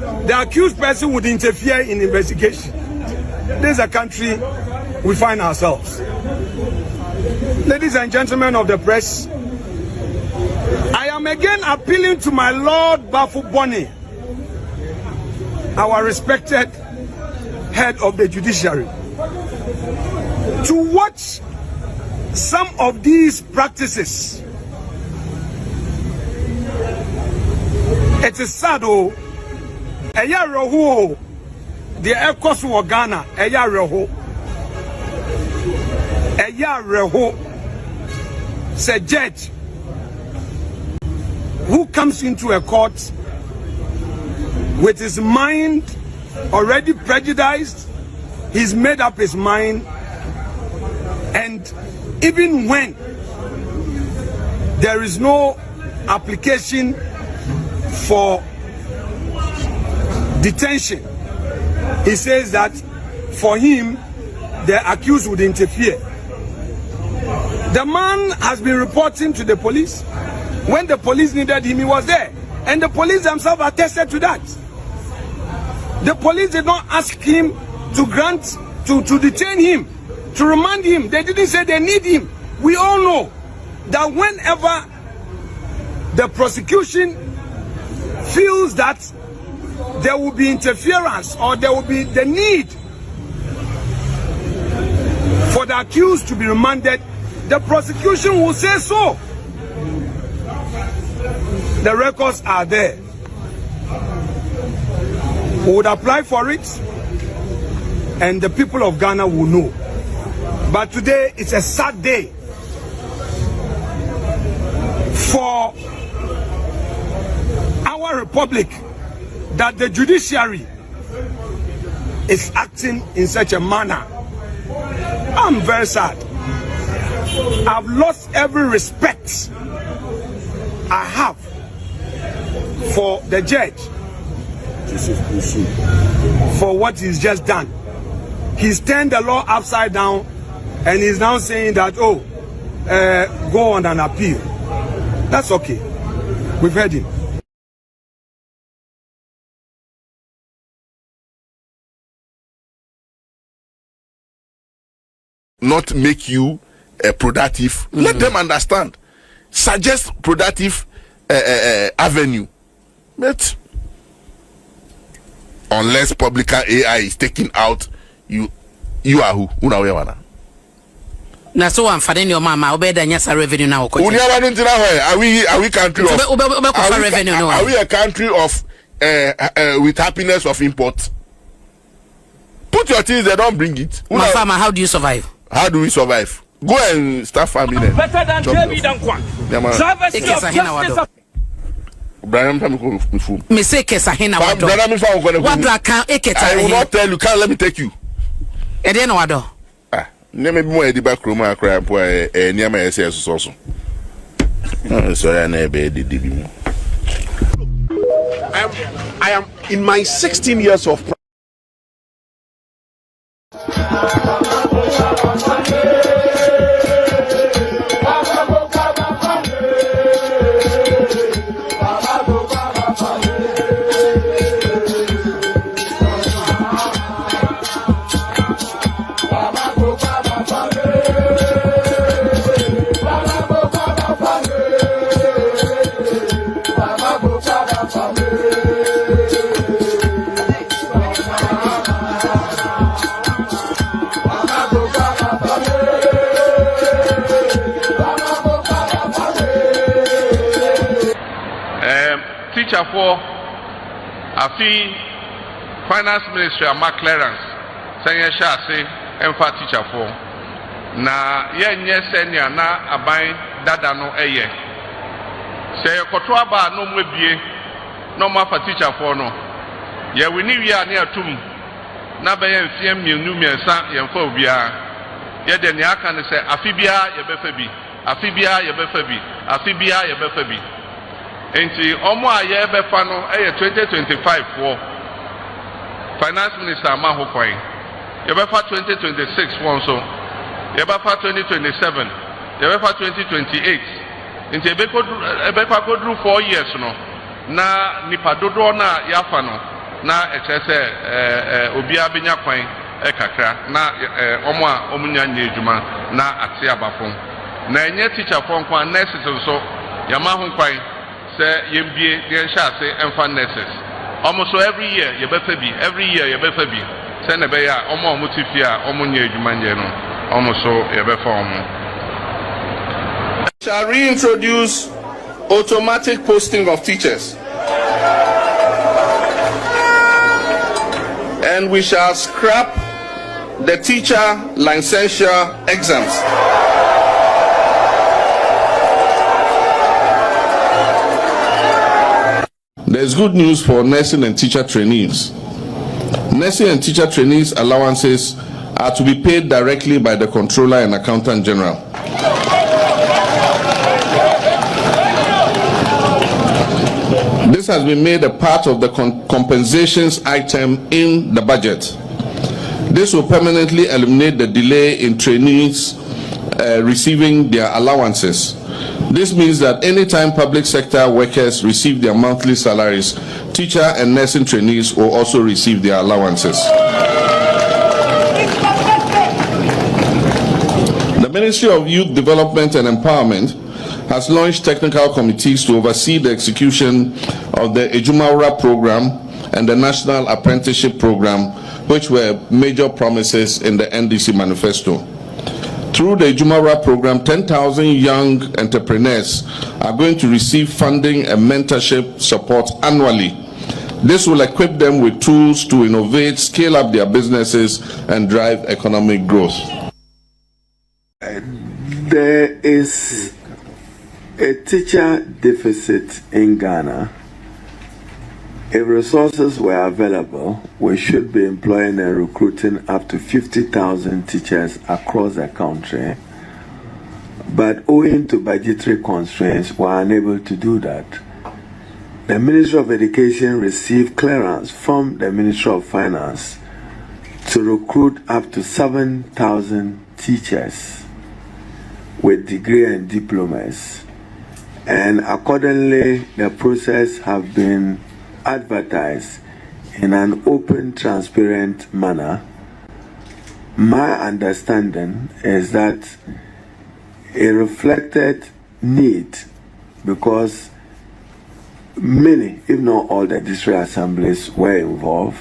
the accused person would interfere in investigation. This is a country we find ourselves. Ladies and gentlemen of the press, I am again appealing to my Lord Bafu Boni, our respected head of the judiciary, to watch some of these practices. It is sad, oh, a year ago, the Air Coast of Ghana, a year ago, said judge who comes into a court with his mind already prejudiced, he's made up his mind, and even when there is no application for detention, he says that for him the accused would interfere. The man has been reporting to the police. When the police needed him, he was there, and the police themselves attested to that. The police did not ask him to grant to detain him, to remand him. They didn't say they need him. We all know that whenever the prosecution feels that there will be interference or there will be the need for the accused to be remanded, the prosecution will say so. The records are there. We would apply for it, and the people of Ghana will know. But today it's a sad day for our republic, that the judiciary is acting in such a manner. I'm very sad. I've lost every respect I have for the judge, for what he's just done. He's turned the law upside down, and he's now saying that, oh, go on an appeal. That's okay. We've heard him. Not make you productive. Let them understand. Suggest productive avenue. But unless public AI is taken out, you are who? Na so am fadeni your mama obeda nyasa revenue na okoje. Are we country of revenue no? Are we a country of with happiness of import? Put your things there, don't bring it. My farmer, how do you survive? How do we survive? Go and start farming. Better than David and Kwan. Me say Kesahina wado. I will not tell you. Can't let me take you. Ediano wado. Name more at the back room. I cry near my SS also. So I am in my 16 years of teacher for afi finance ministry ama clearance sanya sha say emfa teacher for na ye nye senior na aban dada no eye say koto aba no mwebie no ma fa teacher for no ye we ni wi ani atum na be ye mfie mienu miensa ye mfa obia ye de ne aka ne say afi bia ye befa bi afi bia ye befa bi afi bia ye befa bi enti omo aye befa no eye 2025 for finance minister ma ho kwan ye befa 2026 won so ye befa 2027 ye befa 2028 enti e befa kodru 4 years no na nipa dodo na yafa no na ɛkyerɛ sɛ obiara benya kwan kakra na ɔmo a ɔmo nya nyɛ adwuma na ate abafo na ɛnyɛ teacher fo nko a nurses nso yɛma ho kwan sɛ yɛmbie yɛnhyɛ ase ɛmfa nurses ɔmo so every year yɛbɛfa bi sɛ na ɛbɛyɛ a ɔmo a ɔmo te fie a ɔmo nyɛ adwuma nyɛ no ɔmo so yɛbɛfa ɔmo. Shall reintroduce automatic posting of teachers. And we shall scrap the teacher licensure exams. There's good news for nursing and teacher trainees. Nursing and teacher trainees allowances are to be paid directly by the Controller and Accountant General. This has been made a part of the compensations item in the budget. This will permanently eliminate the delay in trainees receiving their allowances. This means that anytime public sector workers receive their monthly salaries, teacher and nursing trainees will also receive their allowances. The Ministry of Youth Development and Empowerment has launched technical committees to oversee the execution of the Ejumawura program and the National Apprenticeship Program, which were major promises in the NDC manifesto. Through the Ejumawura program, 10,000 young entrepreneurs are going to receive funding and mentorship support annually. This will equip them with tools to innovate, scale up their businesses, and drive economic growth. There is a teacher deficit in Ghana. If resources were available, we should be employing and recruiting up to 50,000 teachers across the country. But owing to budgetary constraints, we are unable to do that. The Ministry of Education received clearance from the Ministry of Finance to recruit up to 7,000 teachers with degree and diplomas. And accordingly, the process have been advertised in an open, transparent manner. My understanding is that it reflected need because many, if not all, the district assemblies were involved,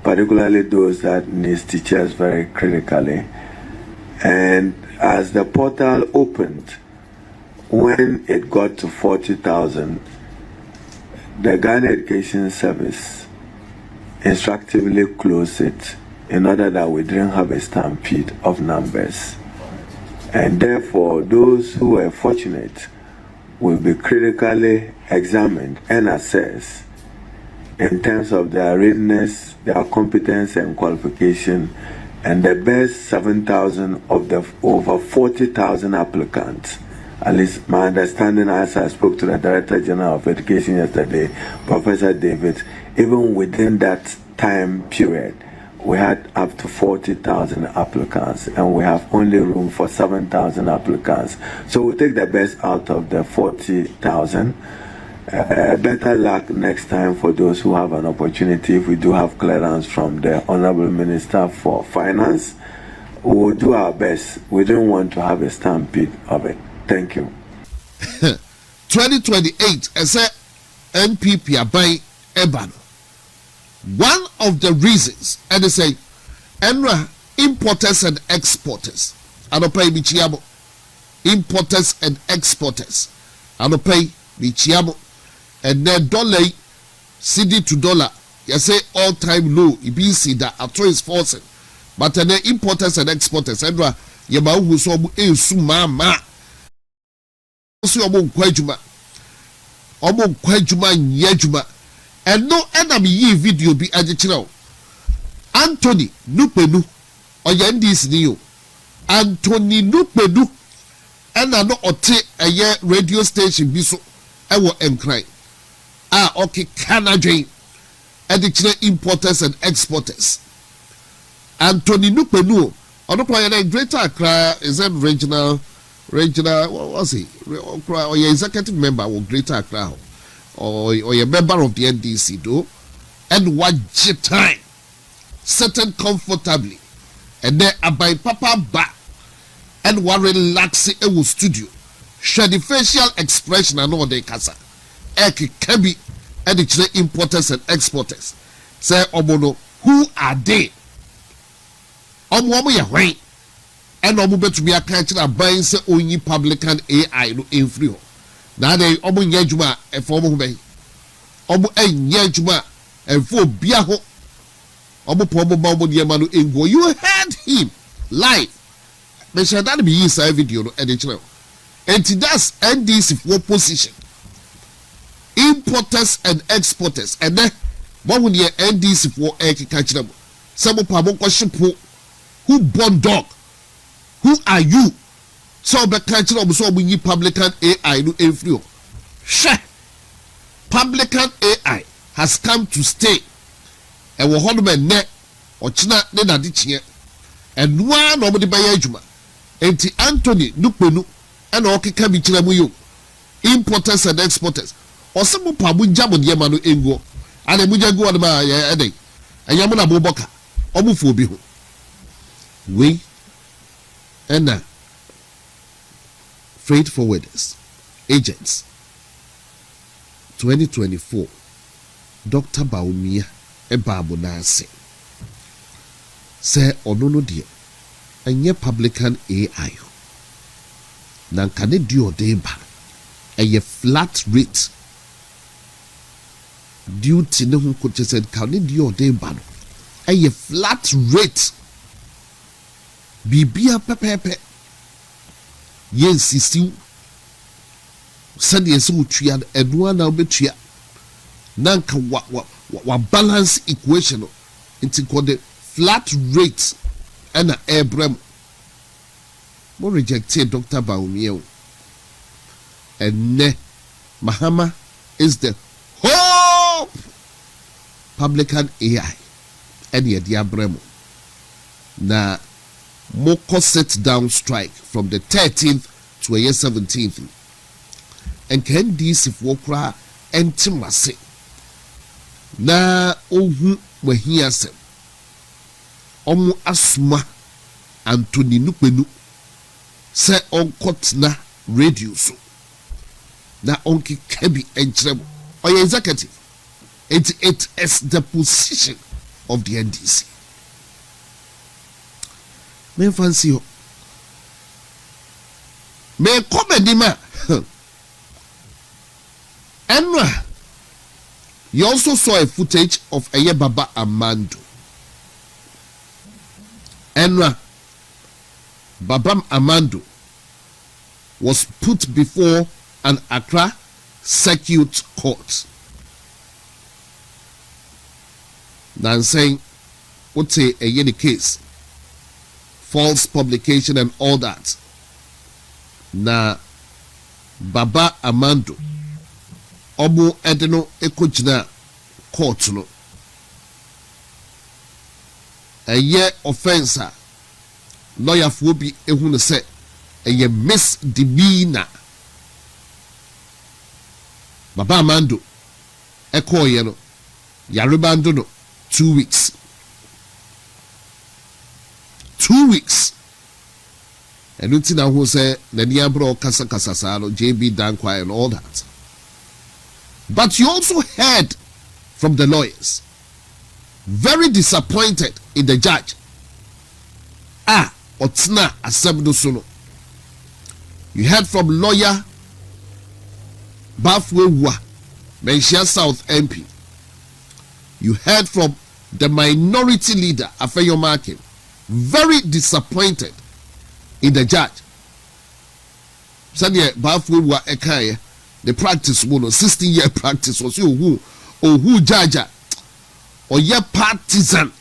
particularly those that need teachers very critically. And as the portal opened, when it got to 40,000, the Ghana Education Service instructively closed it in order that we didn't have a stampede of numbers. And therefore, those who were fortunate will be critically examined and assessed in terms of their readiness, their competence and qualification, and the best 7,000 of the over 40,000 applicants. At least my understanding, as I spoke to the Director General of Education yesterday, Professor David, even within that time period, we had up to 40,000 applicants, and we have only room for 7,000 applicants. So we'll take the best out of the 40,000. Better luck next time for those who have an opportunity. If we do have clearance from the Honorable Minister for Finance, we will do our best. We don't want to have a stampede of it. Thank you. 2028, as a NPP abai eban. One of the reasons, and they say, ENRA importers and exporters, anopai bichiabo. Importers and exporters, anopai bichiabo. And then dollar, CD to dollar, you say all-time low. EBC that after is forcing, but then importers and exporters, ENRA yema uhusobu sumama. Omo kwajuma nyejuma and no enemy ye video be ajichiro Anthony Nupenu oya NDC niyo Anthony Nupenu and no ote a year radio station biso ewo enkrai okay Canadian edichire importers and exporters Anthony Nupenu ono kwa yana Greater Accra is a regional what was he? Or your executive member of Greater Accra, or a member of the NDC, though. and wagye time sitting comfortably and then abai papa ba and wa relax e wo studio share the facial expression and all the kasa can be and the importers and exporters say omono who are they omo ya hwan and omo betumi aka kira ban say onyi publican AI no enfri ho na dey omo nya adwuma e fo omo ho ben omo anya adwuma e fo bia ho omo po omo ba omo de ma no engo you heard him live me share that be use video no e dey kira and that's NDC for position importers and exporters and then what would the NDC for catch them some of our question who born dog who are you so be catch them so we publican AI no every share publican AI has come to stay and we hold men net or china ne na dichie and one nobody buy adwuma enti Anthony Nupenu and okeka bi kira mu yo importers and exporters or some pabu jamu de ma no engo ana mu jagu on ma ya dey ayamu na boboka omufu obi ho we and freight forwarders agents 2024 Dr. Baumia e babu na ase say onono de enye publican AI na nkane di odemba a flat rate duty ne hu ko said kane di odemba no a flat rate bibia pepepe yensisi said yes utua edua na obetua na nka wa balance equation into called the flat rate and a airbrem mo rejected Dr. Baumia and ne Mahama is the hope publican AI and yet diabremo na moko sit down strike from the 13th to the 17th and can this if wokra entimase na ohu wahiase omu asuma Anthony Nupenu say on kotna radio so na onki kebi enkrem or executive it is the position of the NDC me fancy ho me comedy ma enra you also saw a footage of Baba Amando enra Babam Amando was put before an Accra Circuit Court. Now saying, what's a the case? False publication and all that. Now, Baba Amando, Obu Edeno Ekojina Court no. A year offenser. Lawyer Fobi ehun say a misdemeanor. Baba Amando eko ye no yaribando no 2 weeks. 2 weeks. And until now who say the Niabro Kasa Kasasalo, JB Dankwa and all that. But you also heard from the lawyers very disappointed in the judge. Otsna Asebdo Sono. You heard from lawyer Bafwewa, Menchia South MP. You heard from the minority leader, Afeyo Markin, very disappointed in the judge. Said Bafwewa Ekaye, the practice was 16-year practice was you who judge or ye partisan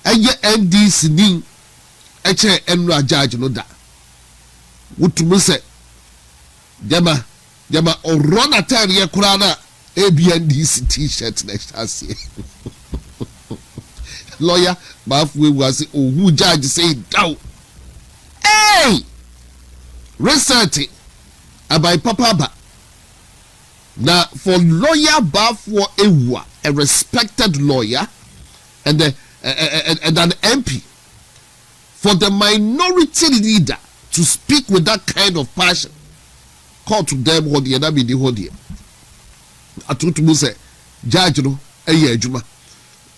and ye NDC ning eche enra judge no da wutumu se jama run atari ye kurana ABNDC t-shirt next year. Lawyer Bafwe was who judge say down. Hey, research about Papa ba. Now for lawyer Bafwe Ewa a respected lawyer and an MP, for the minority leader to speak with that kind of passion, call to them what the other be the whole year. I told to say, Judge, no, a year Juma.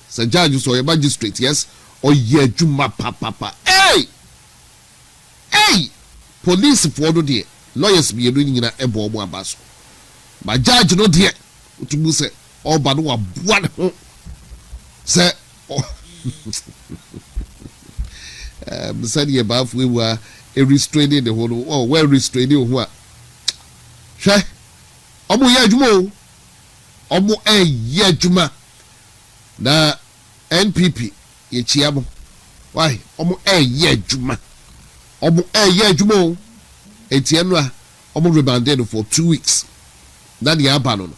Say, Judge, or a magistrate, yes, or year Juma, papa. Hey! Police for the lawyers be doing in a ebo basso. My judge, no dear, to say, oh, but one say, said ye above we were a restraining the whole, oh, well restraining what? Shay, Omo Yajumo, Omo Yajuma, na NPP, ye chiamo. Why, Omo Yajuma, Omo Yajumo, Etienra, Omo rebanded for 2 weeks. That the abandon.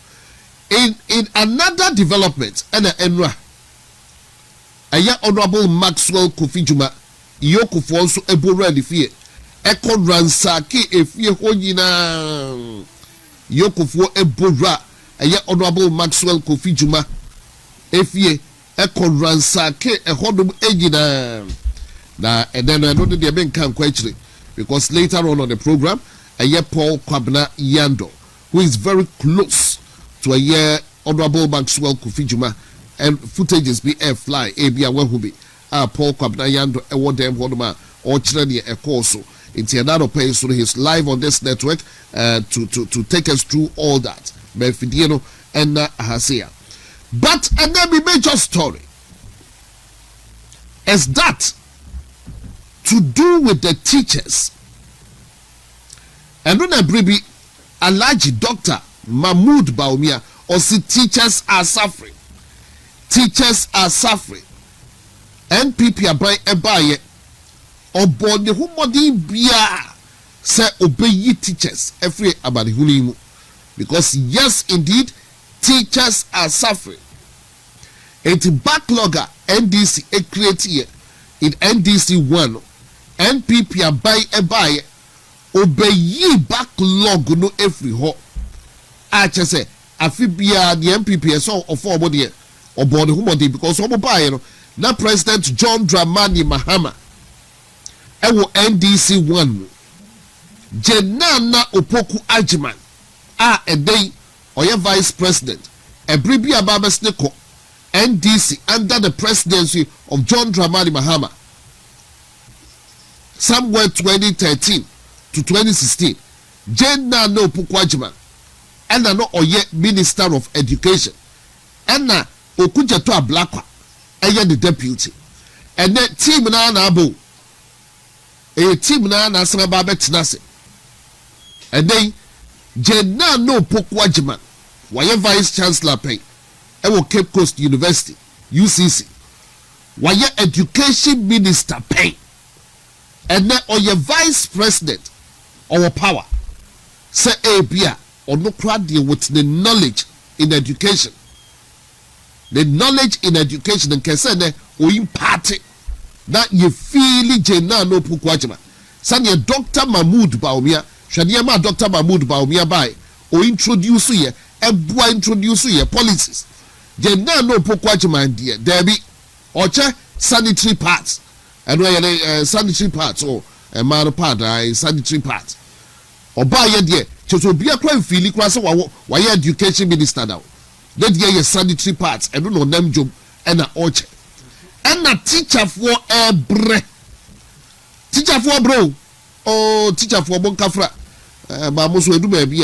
In another development, and Enra, a young honorable Maxwell Kofi Juma, Yoko for also a ready fear. Echo ransaki if ye hojina Yoko for a bora, a young honorable Maxwell Kofi Juma, if ye echo ransaki a hodum egina. Now, and then I know that they have been quite because later on the program, a year Paul Kwabna Yando, who is very close to a year honorable Maxwell Kofi Juma, and footages be air fly, ABA Wahubi, Paul Kwabna Yando, and what them Hodoma, or Chirania Ekoso. It's another page, so he's live on this network to take us through all that. Benfidiano and Hasia. But another major story is that to do with the teachers. And when I bring a large doctor, Mahmoud Baumia, or see teachers are suffering. Teachers are suffering. NPP abai ebaye obode humodi bia say obey teachers every abadi hulimu, because yes indeed teachers are suffering. It's backlogger NDC a create here in NDC 1 NPP abai ebaye obey backlog no every ho. I just say afibia the NPP so of four body or body humodi, because some buy na President John Dramani Mahama ewo NDC 1 Jenana Opoku Ajiman a day oye Vice President ebribi ababesneko NDC under the presidency of John Dramani Mahama somewhere 2013 to 2016. Jenana Opoku Ajiman and no oye Minister of Education and na okuja to ablakwa eye the deputy and then team na abo a team na asema ba betinase and then Jenna no Pokwajiman why vice chancellor pay ewo Cape Coast University UCC why education minister pay and then oye vice president our power say bia or no crowd deal with the knowledge in education. The knowledge in education and can say o impart that you feel Jenna no Pukwajima. Sanya Dr. Mahmoud Baumia, Shadiama Dr. Mahmoud Baumia by o introduce ye ebwa introduce ye policies. Jenna no Pukwajima and dear Debbie Ocha sanitary parts and where sanitary parts or a man part sanitary parts. Or buy ye dear to be a crime feeling class why education minister now. Let ye sanitary parts and no name job and a orchard. And a teacher for a bre. Teacher for bro. Oh, teacher for Bonkafra. Bamus will do maybe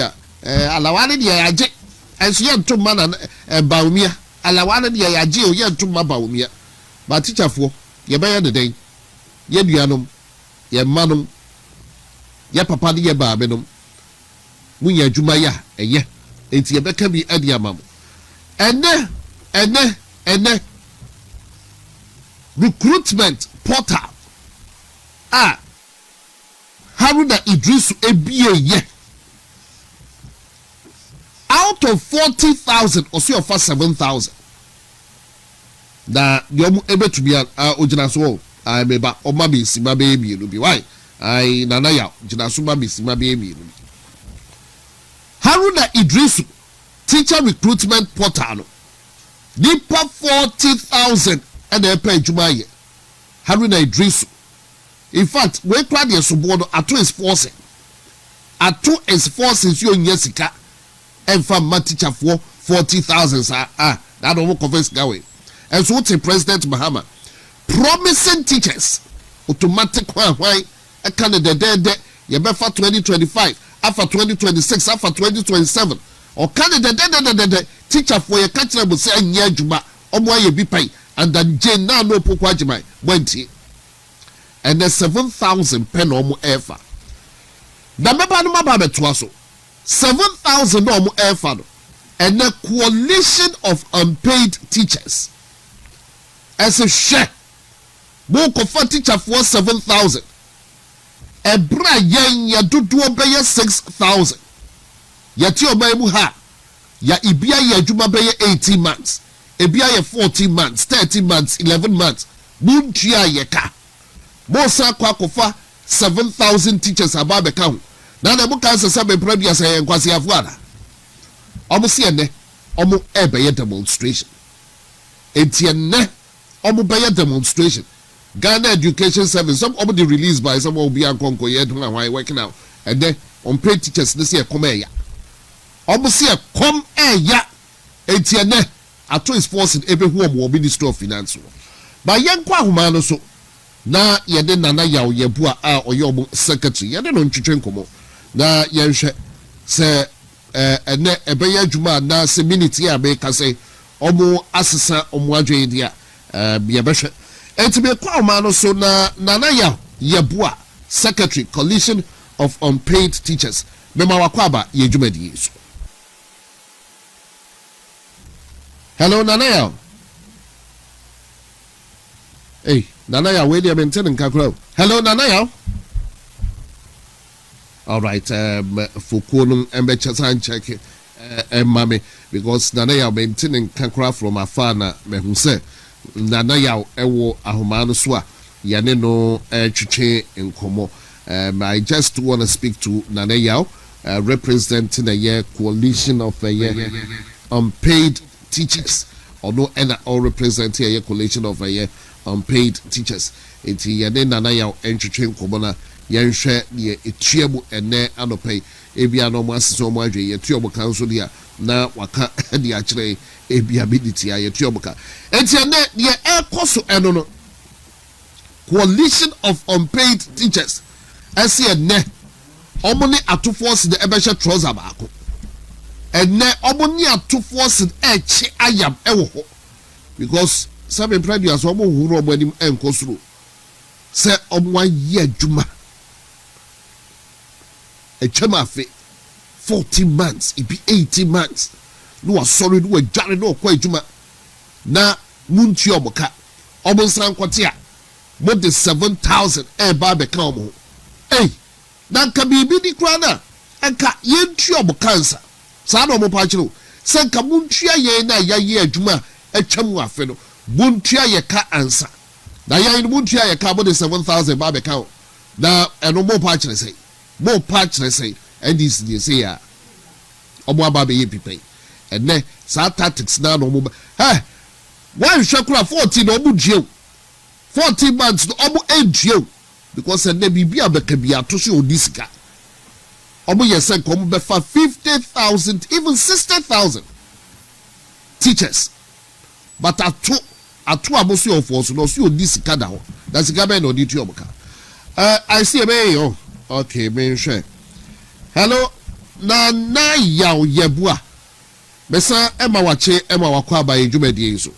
Alawana de Yaje. And she had 2 man and Baumia. Alawana de Yaje or yan 2 ma Baumia. But teacher for ye by the day. Ye dianum, ye manum, ye papa de ye barbenum. Munya Jumaya, a ye. It's ye better be Ediamam. And then recruitment portal Haruna Idrisu ABA out of 40,000 or so of 7,000 that you're able to be ojinaso I meba or mabi sima baby no be why I nanaya jinasuma be sima baby Haruna Idrisu teacher recruitment portal nipa 40,000 and they pay Jumaye. Haruna Idrisu. In fact, we cry the suborno ato is forcing. Ato is forcing you in Yesika and from my teacher for 40,000. That don't confess Gawe. And so the President Mahama promising teachers automatic why a candidate there you better 2025 after 2026 after 2027 or candidate teacher for your country will say nya juma omo ye bi pay and then Jane na no pokwa jima wenti and the 7,000 pen omo efa na meba no maba beto so 7,000 omo efa no and the coalition of unpaid teachers as a share mo ko for teacher for 7,000 ebra yen ya dodo be 6,000 yati oba mu ha ya ibia ya adwuma be 18 months ebia ya 14 months 13 months 11 months muntua ye ka mo sa kwa kofa 7,000 teachers ababe ka ho na na mo kan se be prabia se yen kwase afuada omo se ene omo ebe ye demonstration entienne omo be ye demonstration Ghana Education Service some of the released by some will be ankonko ye do why working out and then unpaid teachers this year come here almost here come ya entienne ato is forcing every home will be Ministry of Finance but yen kwa humano so na ye de nana yaw ye bua a oyo secretary ye de no ntwetwe komo na ye hwe se ene ebe ya adwuma na se minute ya be ka se omo asesa omo adwe dia ye be hwe enti be kwa humano so na nana yaw ye bua secretary coalition of unpaid teachers mema wakwaba ye adwuma di so. Hello, Nanaya. Hey, Nanaya, where do you maintain in Kakro? Hello, Nanaya. All right, for Konum and Bechasan check mammy, because Nanaya maintaining Kakra from Afana, Mehuse, Nanaya, Ewo, Ahumanuswa, Yaneno, Chiche, in Como. I just want to speak to Nanaya, representing a year coalition of a year unpaid teachers or no and all represent here a coalition of a year unpaid teachers enti ye na na ya entwetwe komona ye hwe ye etuabu ene anopay ebia no mo aseso mo adwe ye tuabu kanso dia na waka dia akire ebia biditi ya ye tuabu ka enti ene ye ekoso eno no coalition of unpaid teachers ase ene omoni atofo se de ebehye trouser baako and ne omoni atofo se echi ayam ewo ho because some previous omo huru omo anim enkosuro se omo aye adwuma echema afe 40 months it be 18 months no sorry no adware no kwa adwuma na munti omoka omo san kwate a mo de 7,000 ba be ka omo eh na ka bibi di kra na enka yentu omoka nsa sa no mo pa chiro se nka muntua ye na yaye adwuma atwam afe no muntua ye ka ansa na yaye muntua ye ka mo de 7,000 ba be ka na eno mo pa chire sei NDC dey say ya omo aba be ye pipai ene sa tactics na no mo eh why shakura 14 no mo due 14 months no omo endue because ene bibia beka bia to so odisika omo yesen kom be fa 50,000 even 60,000 teachers but atu amosi of us no so odisika da ho da sika be no di tu omoka I see me yo okay me share hello na yaw yebua besa ema wache ema wakwa ba edwumadi enso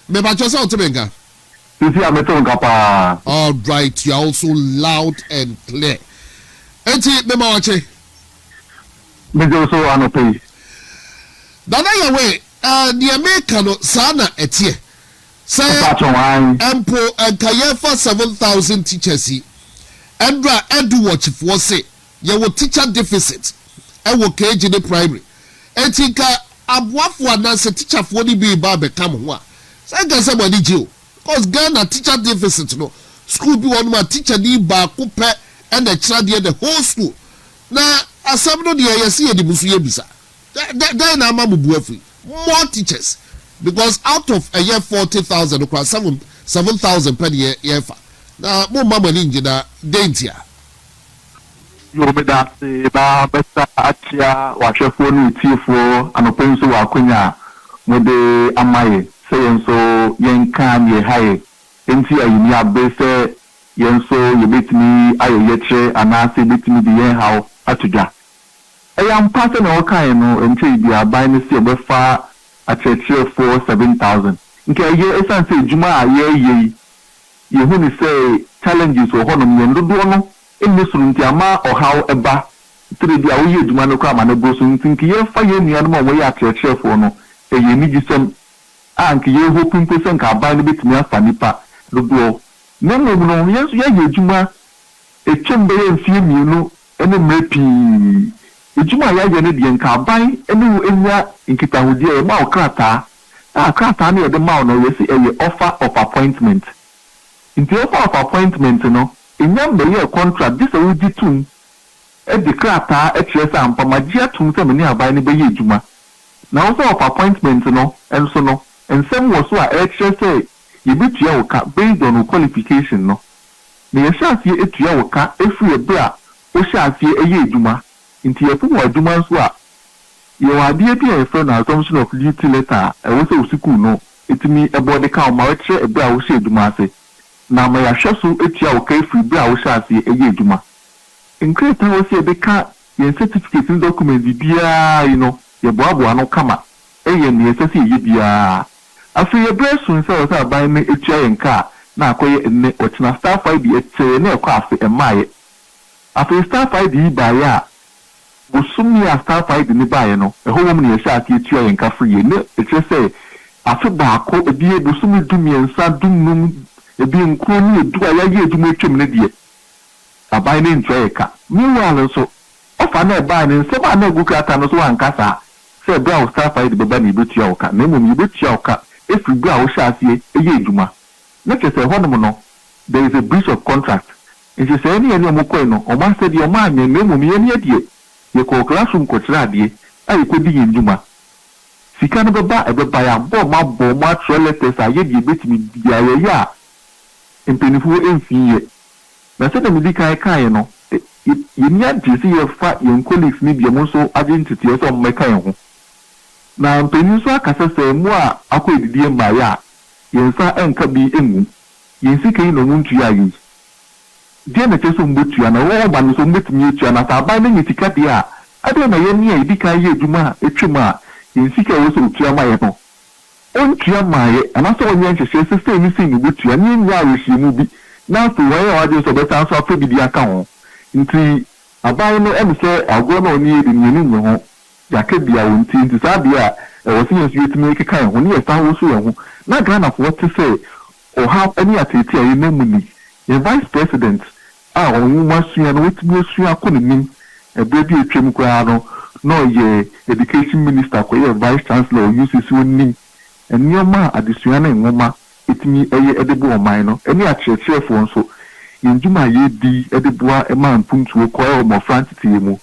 me ba chose otebenga all right, you are also loud and clear. Enti mema wache. Me also anope. Dana yawe the American sana etie. Say ampo enkayefa 7,000 teachers yi. Endra edu watch for say ye wo teacher deficit. E wo KG the primary. Enti ka aboafo ananse teacher fo ni bi ba be kam ho a. Say ga se body ji o. Because Ghana teacher deficit no school be one man teacher ni ba ko pe and the child the whole school na asam no de ye see the busu ye bisa Then I'm more teachers because out of a year 40,000 across 7,000 per year. Now more money in the danger. You be that ba better achia wa hwefo no tiefo anopenso wa kwanya mo de amaye say enso yenka ne haye enti ayini abese yenso yebetimi ayoyeche anase betimi de yen hawo atudwa eyam pase na okan no enti bi aban ne se obefa acheche for 7,000 nke ye esan se juma aye yehu ni say challenges wo hono me ndodo no eni surunti ama ohaw eba tredi a wo ye duma no kwa ma na broso ntinki ye fa ye nua no ma wo ye akyerɛkyerɛfo no eye ni gisem anki ye hoping person ka ba ne betumi afa nipa dodo na mo no yesu ye ye duma etwembe ye mfie mienu ene mrepi ejuma ya ye ne de nka ban ene enya nkitahudi e ma okrata akrata ne de ma no yesi eye offer of appointment into offer of appointment no inyambe ye contract this we di tun e declare ta e kire sa ampa magia tun se me ni aban ne be ye adwuma na also of appointment no enso no ensem wo so a e kire se ye bitua wo ka based on qualification no me ye sha sie etua wo ka efu e bra o sha sie e ye adwuma nti ye fu wo adwuma so a ye wa die bi e for na assumption of duty letter e wo se o school no etimi e body count ma we kire e bra wo sha adwuma ase na ma ya hweso etua wo kai free bra wo sha ase eye adwuma increte wo se be ka ye certificate and document bia ye boabo no kama eye ne ese se ye bia afi ye bresun se wo sa ban ne etua ye nka na akoye enne ochina star 5 eche na ekwa afi emaye afi star 5 ba ya busumi a star 5 ni ba ye no eho wo mu ne ye sha ase etua ye nka free ye ne eche se afi ba ko ebie busumi dumiensa dumnum ebi nkro ni edu aya ye edum etwem ne de abai ne ntwe ka meanwhile so ofa na eba ne se ba na gukata no so wankasa se bra o star fight beba ni betua o ka na mum betua o ka efi bra o sha asie eye eduma na ke se honom no there is a breach of contract it is any omokoi no o ma se de o ma anya na mum ye ne de ye ko classroom ko kira de ai ko di eduma sika no beba ya bo ma letters aye de betimi bia ye ya impenifu enfiye na se da medika kai no yenya disi ye fa yen colleagues ni bia mo so identity ye so mmeka ye ho na impenifu so akasa se mu a akọ edidie ma ya yensa enka bi enu yensi kai no muntu ya yi die na cheso mbotua na wo ba no so mbetumi etua na ta ba na nyitika dia ade na ye ni e dika ye eduma etwema yensi kai wo so otua ma ye no ontua maaye anaso onye nhyehyɛ sese ni sin butua ni nya ahyehyɛmu bi na so wɔyɛ waje so beta so afa bi di aka ho nti aban no em sɛ agoro na oni edi ni nim ho yake bia wo nti saa bia wo sin yesu yetumi keka ho ni yesa wo so ho na Ghana fo te sɛ o ha ani atete ayi na mu ni ye vice president a onwu masua no wetumi asua akɔ ne nim ebe bi etwem koraa no ye education minister ko ye vice chancellor UCC woni enyoma adesua na nwoma etimi eye edebo oman no eni akyerɛkyerɛfo nso yenjuma ye di edeboa ema mpuntuo ko e mo frantiti mu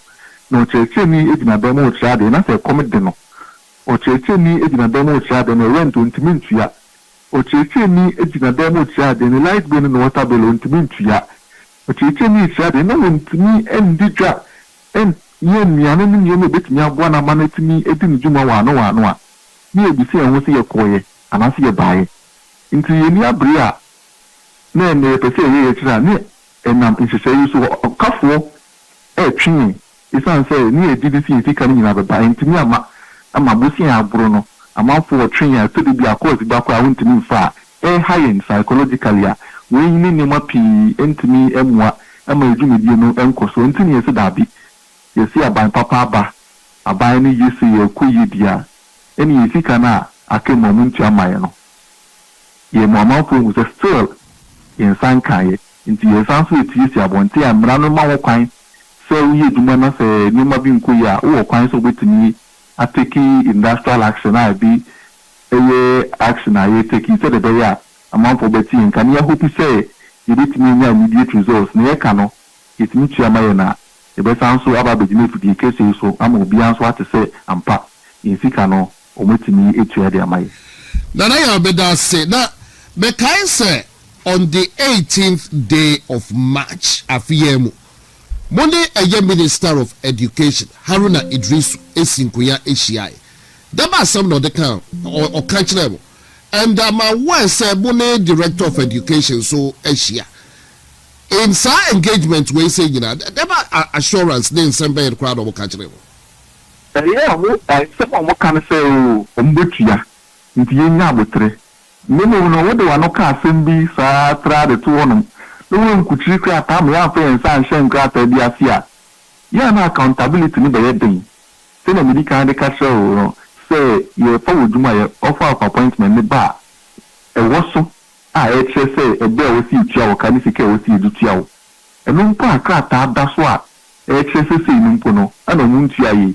no kyerɛkyerɛ ni edina ba mo kyerɛade na sɛ komede no o kyerɛkyerɛ ni edina ba mo kyerɛade no rent ontimi ntua o kyerɛkyerɛ ni edina ba mo kyerɛade no light bill no water bill ontimi ntua o kyerɛkyerɛ ni kyerɛade no ontimi endidwa en ye miane ni ye me betimi aboa na ma na etimi edini juma wa no a ni ebisi enwo se ye koye anase ye baaye nti ye ni abria na ne pese ye kira ni enam nhyehyɛ yi so kafo twin isan say ni edidisi yiti kan nyina baba nti ni ama bosi aburo no amanfo twin ya to bi akɔs ba kɔ a wontimi mfa high psychologically a we ni ne ma pi ntimi emua ama edwumedie no enkoso nti ni yesi dabi yesi aban papa aba aban ni yesi ye koyi dia eni yesika na akemo muntu amaye no ye mo amanfo mu se still in sankaye nti ye sanso etisi abonte amra no ma wo kwan se uye duma na se nyuma bi nkoyi a wo kwan so betimi ateki industrial action a bi eye action a ye take se de be ya amanfo beti nka ne hope say ye betimi nya immediate results ne ye ka no yetimi tua maye na ebesan so aba begime fudi kesi so ama obi anso ate se ampa insika no omotimi etua de amaye Nana ya beda say na mekai say on the 18th day of March afiyemu Monday a Minister of Education Haruna Idris esinkuya HCI daba some no de kan or catch them and my wife say Monday Director of Education so HCI in sa engagement we say you know daba assurance then sembe crowd or catch them yeah I say mo kan say o mbetua nti yenya abotre memo no wo de wano ka asem bi sa tra de to wonom no nkuchiri kra ta me ya fa ensa nhye nkra ta bi afia ya na accountability ni be yedin se na medi kan de ka show no say ye fa woduma ye offer of appointment ni ba e woso a e che say e be wo si tua wo ka ni sike wo si edu tua wo eno mpo akra ta da so a e che say ni mpo no ana mu ntua ye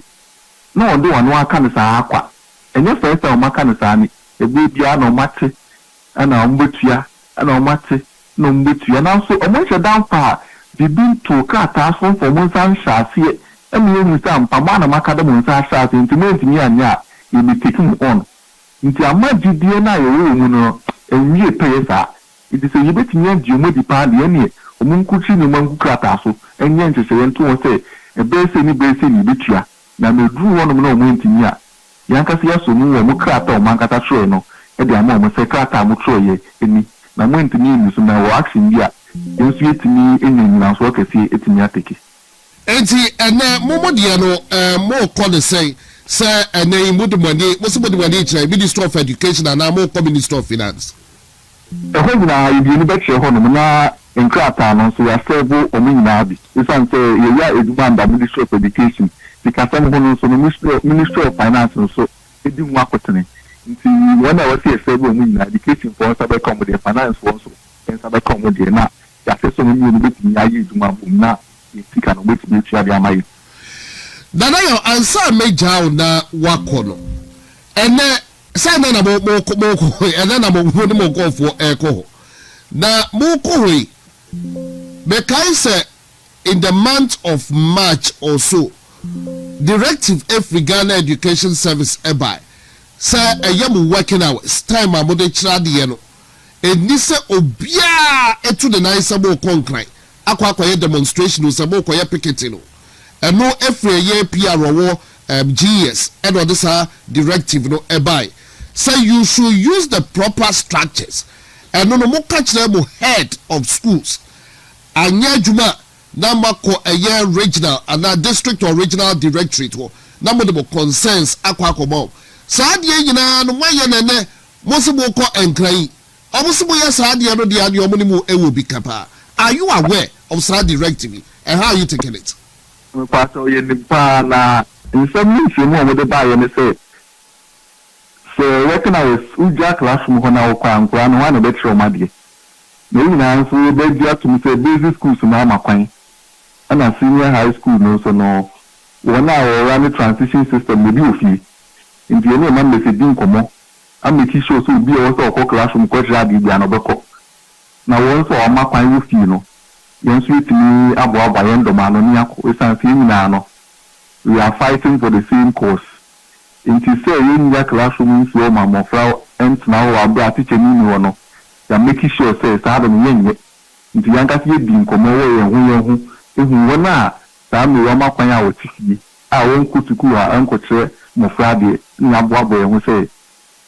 no de wano aka ni sa akwa enye first o maka ni sa ni ebe bia na o mate ana mbetua ana o mate no mbetua na so o mo che dan pa bibi to ka ta so for mo san hyaase emi emu sa mpa ma na maka de mo san hyaase ntimi ntimi anya e be taking on nti amagidie na ye wo mu no enwie pesa it is a yebetimi andi o modi pa de ene o mu nkuchi ni mo nkuka ta so enye nchese nto wo se ebe se ni betua na medru wonom na o mo ntimi a yankasi ya so mu wo mo krata o mankata tro no e de ama o mo se krata mo tro ye eni na mo ntimi ni so na wo action bia yensu etimi enyina so kesi etimi ateki enti ene momodie no mo call the say ene imudumani mo se modumani chira Minister of Education and mo Minister of Finance e ho na ibi ni be che ho no na enkrata no so ya serve o nyina abi isan say ye ya edumanda Minister of Education because some hono so Minister of Finance so edi mu akotene nti when I was here say we nyina education for sabe come the finance for so and sabe come the na ya se so mu ni betimi ayi eduma bum na itika no betimi tua bi amayi dana yo ansa meja na wakono ene say na mo ene na mo ni mo go for eko na mo ko we bekai say in the month of March or so Directive every Ghana Education Service ebai say ayam working hours time amode chira de no eni se obia etu de nine sabo konkran akwa demonstration sabo koye picketing no eno every year PR wo GS and all this directive no ebai say you should use the proper structures and no mo catch them head of schools anya juma na mako eye regional and district or regional directorate wo na mo de concerns akwa saa de nyina no waye nene mo se mo ko enkran o mo se mo ya saa de no de ade o mo ni mu ewo bi kapa are you aware of saa directive and how are you taking it me pato ye ni pa na nsem ni mo mo de ba ye ne say so working hours uja classroom ho na wo kwa nkwa no wa na be tro ma de na nyina nso be dia to me say basic schools na makwan ana senior high school no so no wona o run transition system me bi ofi nti ene ma me se din komo am make sure so bi o so ko classroom ko jira bi bia no beko na won so o makwan wo fi no yen so itimi abo yen do ma no ni akọ esan fi nyina no we are fighting for the same cause nti say yen ya classroom so ma mo fra ent na wo abia teacher ni ni no ya make sure say sa do yen nti yanka se din komo wo yen hu ehu wona sa me wo makwan a wo tifie a won kutuku a enkotre mo fra de nya boabo yen hu say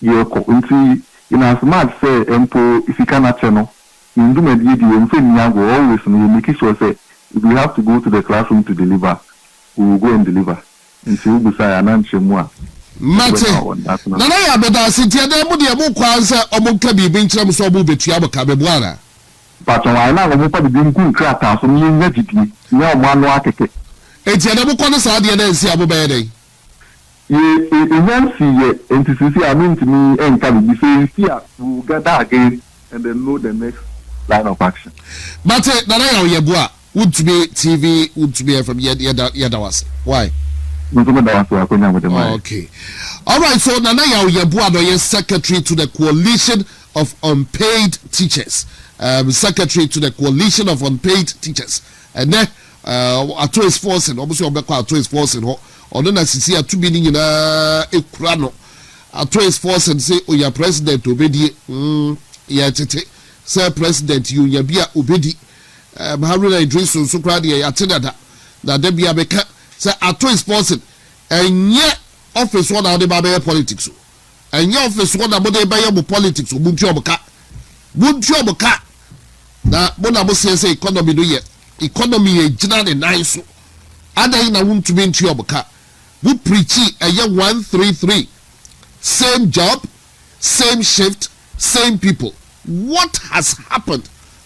ye ko nti ina smart say empo ifika na che no nduma di emfe nyago always no make sure say we have to go to the classroom to deliver we will go and deliver nti u busa na nchemu a mate na ya beda sitia de mu de mu kwanza omonka bibi nkyerem so obu betua boka bebuara pato wa na go pa bibi nku nkrata so ni nya didi nya o manu akeke etia de mu kono sa de na nsi abo be dey ye nyansi ye ntisisi amintimi enka bibi say see we gather again and then know the next line of action. But Nana Yebua would to be TV, would to be from Yadawas. Why? Okay. All right. So Nana Yebua is secretary to the Coalition of Unpaid Teachers. Secretary to the Coalition of Unpaid Teachers. And then Atois force and obviously obekwa Atois force and ono na sisi atu bi ni nyina ekura no Atois force and say oya president obedi ya tete say president you ya bia obedi Haruna Idris so kra de ya tenada na da bia beka say Atois force enye office one na de ba be politics enye office one na mo de ba ye politics buntu obuka na mo na mo say economy do ye economy e gina ne nice so adan na won to be ntu obuka we preach a year 133 same job same shift same people. What has happened